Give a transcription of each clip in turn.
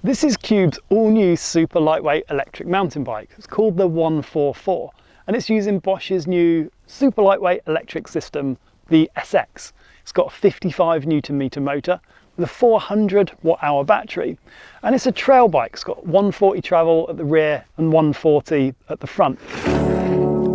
This is Cube's all-new super lightweight electric mountain bike. It's called the 144, and it's using Bosch's new super lightweight electric system, the SX. It's got a 55 Nm motor with a 400 watt-hour battery, and it's a trail bike. It's got 140 travel at the rear and 140 at the front.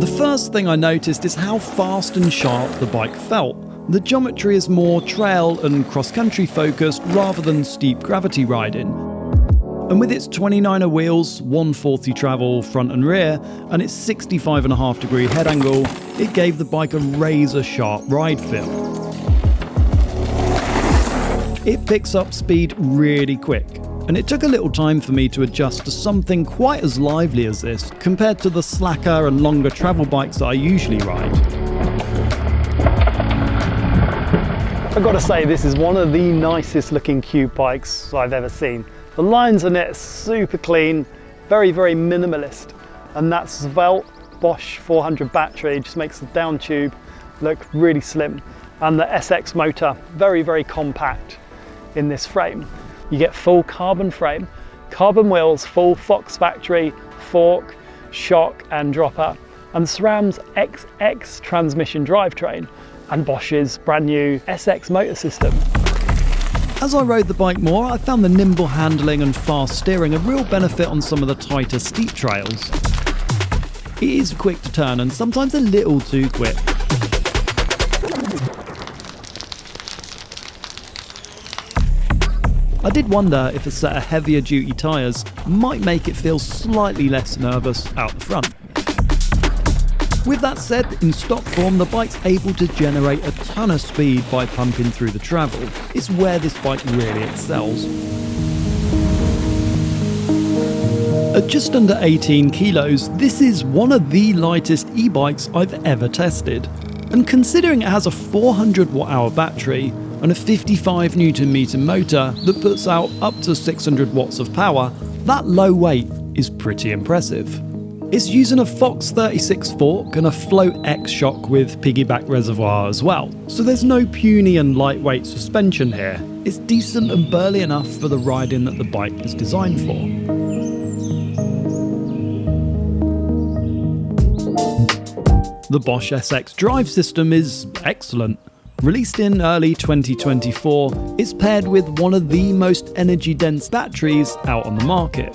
The first thing I noticed is how fast and sharp the bike felt. The geometry is more trail and cross-country focused rather than steep gravity riding. And with its 29er wheels, 140 travel front and rear, and its 65.5 degree head angle, it gave the bike a razor sharp ride feel. It picks up speed really quick, and it took a little time for me to adjust to something quite as lively as this compared to the slacker and longer travel bikes that I usually ride. I've got to say, this is one of the nicest looking Cube bikes I've ever seen. The lines on it are super clean, very, very minimalist, and that svelte Bosch 400 battery just makes the down tube look really slim. And the SX motor, very, very compact in this frame. You get full carbon frame, carbon wheels, full Fox factory, fork, shock and dropper, and SRAM's XX transmission drivetrain, and Bosch's brand new SX motor system. As I rode the bike more, I found the nimble handling and fast steering a real benefit on some of the tighter steep trails. It is quick to turn and sometimes a little too quick. I did wonder if a set of heavier duty tyres might make it feel slightly less nervous out the front. With that said, in stock form, the bike's able to generate a ton of speed by pumping through the travel. It's where this bike really excels. At just under 18 kilos, this is one of the lightest e-bikes I've ever tested. And considering it has a 400 watt-hour battery and a 55 Nm motor that puts out up to 600 watts of power, that low weight is pretty impressive. It's using a Fox 36 fork and a Float X shock with piggyback reservoir as well, so there's no puny and lightweight suspension here. It's decent and burly enough for the riding that the bike is designed for. The Bosch SX drive system is excellent. Released in early 2024, it's paired with one of the most energy-dense batteries out on the market.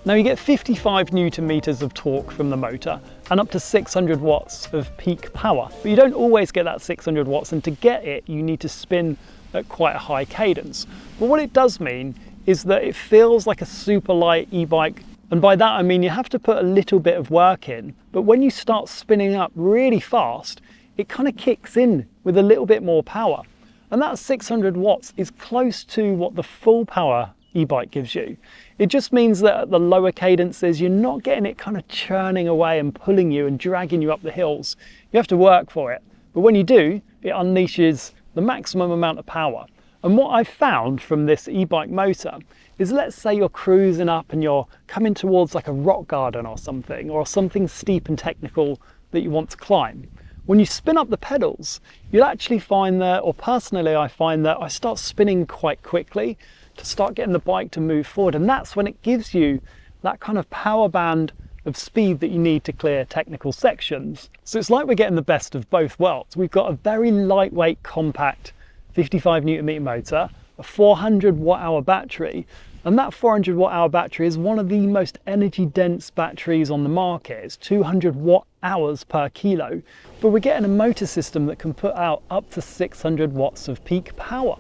Now you get 55 Nm of torque from the motor and up to 600 watts of peak power, but you don't always get that 600 watts, and to get it you need to spin at quite a high cadence. But what it does mean is that it feels like a super light e-bike, and by that I mean you have to put a little bit of work in, but when you start spinning up really fast, it kind of kicks in with a little bit more power. And that 600 watts is close to what the full power e-bike gives you. It just means that at the lower cadences, you're not getting it kind of churning away and pulling you and dragging you up the hills. You have to work for it. But when you do, it unleashes the maximum amount of power. And what I've found from this e-bike motor is, let's say you're cruising up and you're coming towards like a rock garden or something steep and technical that you want to climb. When you spin up the pedals, you'll actually find that, or personally I find that I start spinning quite quickly to start getting the bike to move forward, and that's when it gives you that kind of power band of speed that you need to clear technical sections. So it's like we're getting the best of both worlds. We've got a very lightweight, compact 55 Nm motor, a 400 watt-hour battery, and that 400 watt-hour battery is one of the most energy-dense batteries on the market. It's 200 watt-hours per kilo, but we're getting a motor system that can put out up to 600 watts of peak power.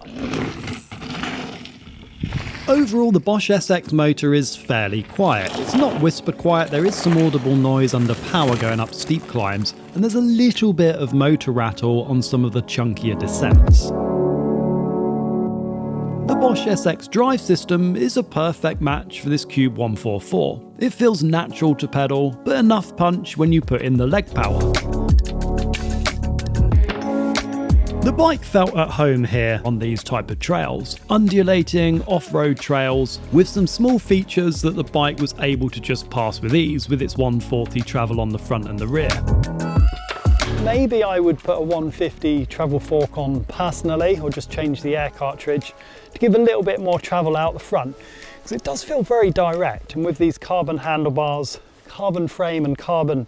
Overall, the Bosch SX motor is fairly quiet. It's not whisper quiet, there is some audible noise under power going up steep climbs, and there's a little bit of motor rattle on some of the chunkier descents. The Bosch SX drive system is a perfect match for this Cube 144. It feels natural to pedal, but enough punch when you put in the leg power. The bike felt at home here on these type of trails, undulating off-road trails with some small features that the bike was able to just pass with ease with its 140 travel on the front and the rear. Maybe I would put a 150 travel fork on personally, or just change the air cartridge to give a little bit more travel out the front. because it does feel very direct, and with these carbon handlebars, carbon frame and carbon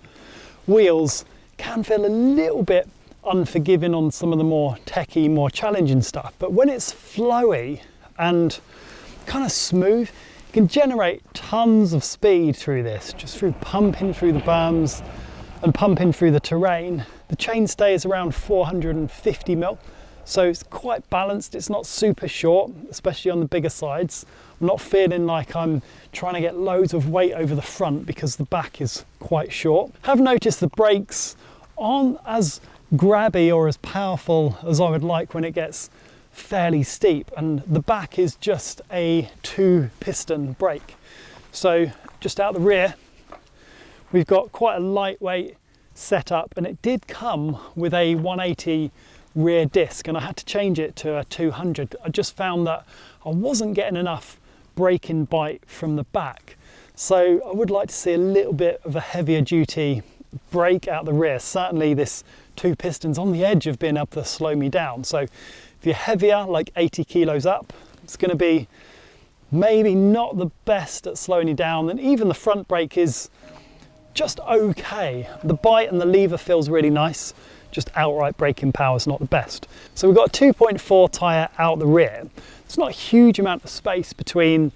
wheels, can feel a little bit unforgiving on some of the more techy, more challenging stuff. But when it's flowy and kind of smooth, you can generate tons of speed through this, just through pumping through the berms and pumping through the terrain. The chainstay is around 450 mil, so it's quite balanced. It's not super short, especially on the bigger sides. I'm not feeling like I'm trying to get loads of weight over the front because the back is quite short. I've noticed the brakes aren't as grabby or as powerful as I would like when it gets fairly steep, and the back is just a 2-piston brake. So just out the rear, we've got quite a lightweight setup, and it did come with a 180 rear disc, and I had to change it to a 200. I just found that I wasn't getting enough braking bite from the back, so I would like to see a little bit of a heavier duty brake out the rear. Certainly this 2 pistons on the edge of being able to slow me down. So if you're heavier, like 80 kilos up, it's going to be maybe not the best at slowing you down, and even the front brake is just okay. The bite and the lever feels really nice, just outright braking power is not the best. So we've got a 2.4 tyre out the rear. It's not a huge amount of space between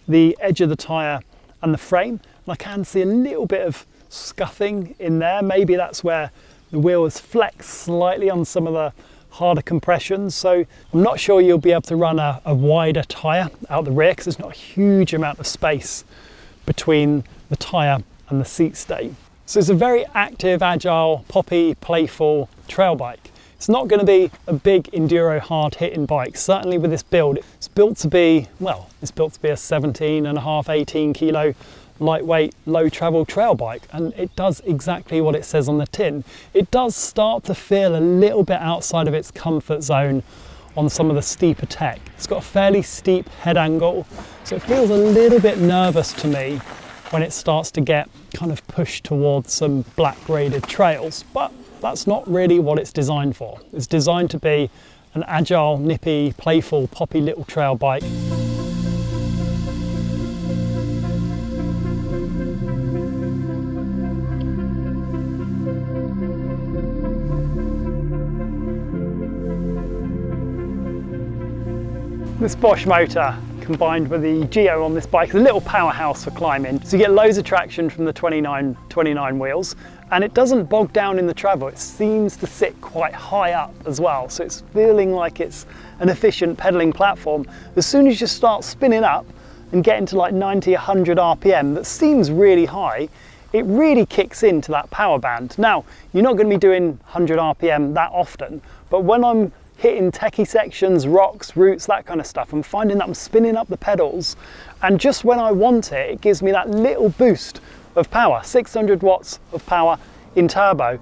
the edge of the tyre and the frame, and I can see a little bit of scuffing in there. Maybe that's where the wheel is flexed slightly on some of the harder compressions. So I'm not sure you'll be able to run a wider tyre out the rear because there's not a huge amount of space between the tyre and the seat stay. So it's a very active, agile, poppy, playful trail bike. It's not going to be a big enduro hard hitting bike. Certainly with this build, it's built to be, well, it's built to be a 17.5, 18 kilo lightweight, low travel trail bike, and it does exactly what it says on the tin. It does start to feel a little bit outside of its comfort zone on some of the steeper tech. It's got a fairly steep head angle, so it feels a little bit nervous to me when it starts to get kind of pushed towards some black graded trails, but that's not really what it's designed for. It's designed to be an agile, nippy, playful, poppy little trail bike. This Bosch motor combined with the Geo on this bike is a little powerhouse for climbing. So you get loads of traction from the 29 wheels, and it doesn't bog down in the travel. It seems to sit quite high up as well. So it's feeling like it's an efficient pedaling platform. As soon as you start spinning up and getting to like 90, 100 RPM, that seems really high, it really kicks into that power band. Now, you're not going to be doing 100 RPM that often, but when I'm hitting techie sections, rocks, roots, that kind of stuff, I'm finding that I'm spinning up the pedals, and just when I want it, it gives me that little boost of power, 600 watts of power in turbo.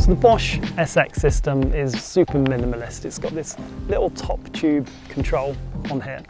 The Bosch SX system is super minimalist. It's got this little top tube control on here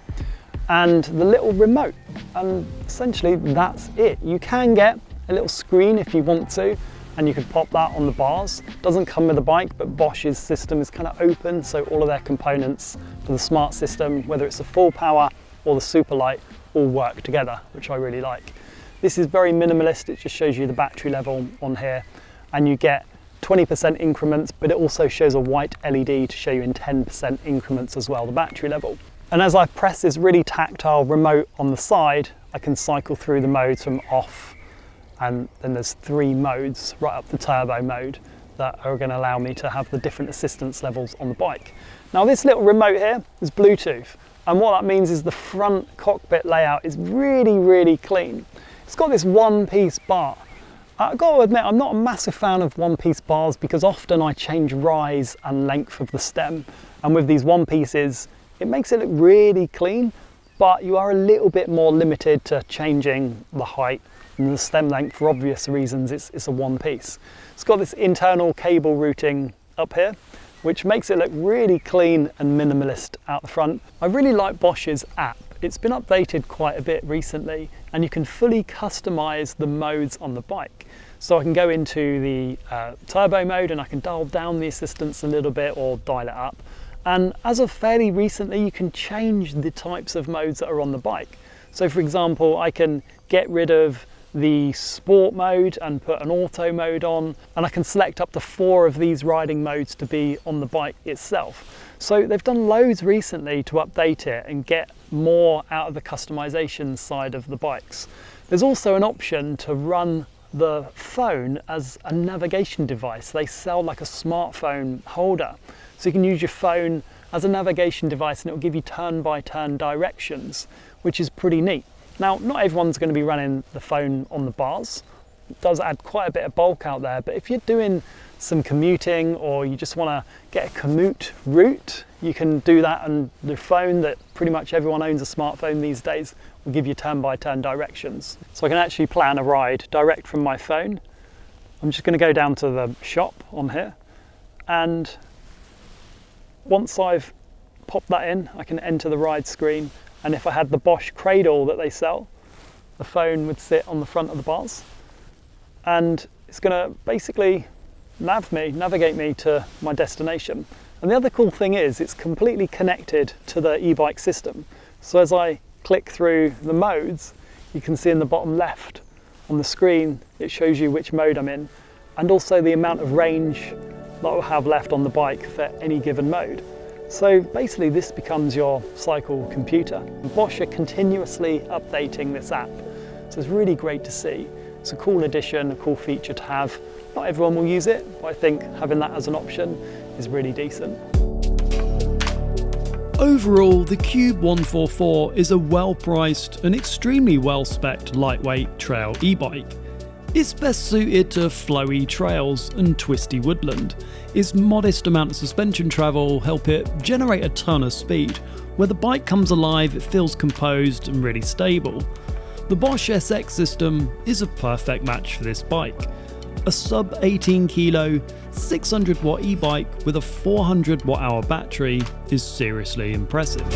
and the little remote, and essentially that's it. You can get a little screen if you want to, and you can pop that on the bars. It doesn't come with the bike, but Bosch's system is kind of open, so all of their components for the smart system, whether it's the full power or the super light, all work together, which I really like. This is very minimalist. It just shows you the battery level on here, and you get 20% increments, but it also shows a white LED to show you in 10% increments as well, the battery level. And as I press this really tactile remote on the side, I can cycle through the modes from off, and then there's 3 modes right up to turbo mode that are going to allow me to have the different assistance levels on the bike. Now this little remote here is Bluetooth, and what that means is the front cockpit layout is really, really clean. It's got this one-piece bar. I've got to admit, I'm not a massive fan of one-piece bars because often I change rise and length of the stem, and with these one pieces it makes it look really clean, but you are a little bit more limited to changing the height and the stem length for obvious reasons. It's a one piece. It's got this internal cable routing up here, which makes it look really clean and minimalist out the front. I really like Bosch's app. It's been updated quite a bit recently. and you can fully customize the modes on the bike. So I can go into the turbo mode and I can dial down the assistance a little bit or dial it up. And as of fairly recently, you can change the types of modes that are on the bike. So for example, I can get rid of the sport mode and put an auto mode on, and I can select up to 4 of these riding modes to be on the bike itself. So they've done loads recently to update it and get more out of the customization side of the bikes. There's also an option to run the phone as a navigation device. They sell like a smartphone holder. So you can use your phone as a navigation device and it will give you turn-by-turn directions, which is pretty neat. Now, not everyone's going to be running the phone on the bars. It does add quite a bit of bulk out there, but if you're doing some commuting or you just want to get a commute route, you can do that on the phone that pretty much everyone owns a smartphone these days. Will give you turn-by-turn directions. So I can actually plan a ride direct from my phone. I'm just going to go down to the shop on here, and once I've popped that in, I can enter the ride screen, and if I had the Bosch cradle that they sell, the phone would sit on the front of the bars, and it's going to basically navigate me to my destination. And the other cool thing is it's completely connected to the e-bike system. So as I click through the modes, you can see in the bottom left on the screen, it shows you which mode I'm in, and also the amount of range that I'll have left on the bike for any given mode. So basically this becomes your cycle computer. Bosch are continuously updating this app, so it's really great to see. It's a cool addition, a cool feature to have. Not everyone will use it, but I think having that as an option is really decent. Overall, the Cube 144 is a well-priced and extremely well-specced lightweight trail e-bike. It's best suited to flowy trails and twisty woodland. Its modest amount of suspension travel help it generate a ton of speed. Where the bike comes alive, it feels composed and really stable. The Bosch SX system is a perfect match for this bike. A sub 18 kilo, 600 watt e-bike with a 400 watt hour battery is seriously impressive.